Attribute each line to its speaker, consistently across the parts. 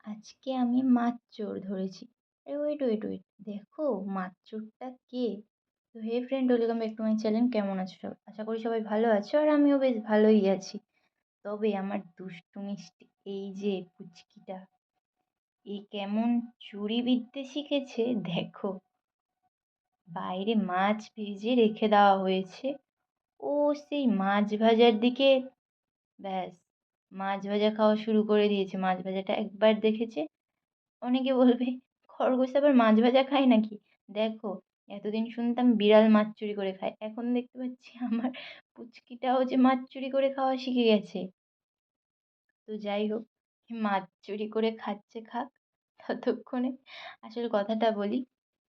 Speaker 1: আজকে আমি মাছ চোর ধরেছি। আরে ওয়েট, ওয়েট, ওয়েট। দেখো মাছ চোরটা কে? তো hey friend, welcome back to my channel. কেমন আছো সবাই? আশা করি সবাই ভালো আছো আর আমিও বেশ ভালোই আছি। তবে আমার দুষ্টু মিষ্টি এই যে পুচকিটা, এ কেমন চুরি বিদ্যে শিখেছে দেখো। বাইরে মাছ ভেজে রেখে দেওয়া হয়েছে। ও সেই মাছ ভাজার দিকে ব্যাস মাছ ভাজা খাওয়া শুরু করে দিয়েছে। মাছ ভাজাটা একবার দেখেছে, অনেকে বলবে খরগোশ আবার মাছ ভাজা খায় নাকি? দেখো, এতদিন শুনতাম বিড়াল মাছ চুরি করে খায়, এখন দেখতে পাচ্ছি আমার পুচকিটাও যে মাছ চুরি করে খাওয়া শিখে গেছে। তো যাই হোক, মাছ চুরি করে খাচ্ছে খাক, ততক্ষণে আসল কথাটা বলি।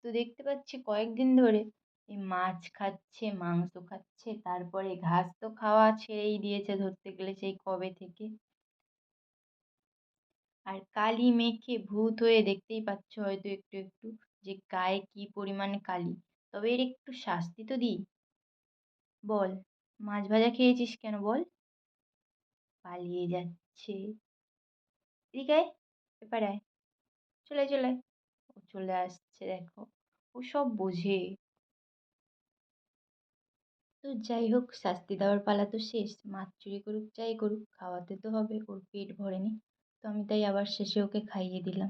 Speaker 1: তো দেখতে পাচ্ছি কয়েকদিন ধরে এই মাছ খাচ্ছে, মাংস খাচ্ছে, তারপরে ঘাস তো খাওয়া ছেড়েই দিয়েছে ধরতে গেলে সেই কবে থেকে। আর কালি মেখে ভূত হয়ে দেখতেই পাচ্ছ হয়তো একটু একটু যে গায়ে কি পরিমাণে কালি। তবে এর একটু শাস্তি তো দিই। বল, মাছ ভাজা খেয়েছিস কেন বল? পালিয়ে যাচ্ছে। এদিকে আয়, এপারে আয়, চলে আয়, চলে আয়। ও চলে আসছে দেখো, ও সব বোঝে। তো যাই হোক, শাস্তি দেওয়ার পালা তো শেষ। মাছ চুরি করুক যাই করুক, খাওয়াতে তো হবে, ওর পেট ভরেনি। তো আমি তাই আবার শেষে ওকে খাইয়ে দিলাম।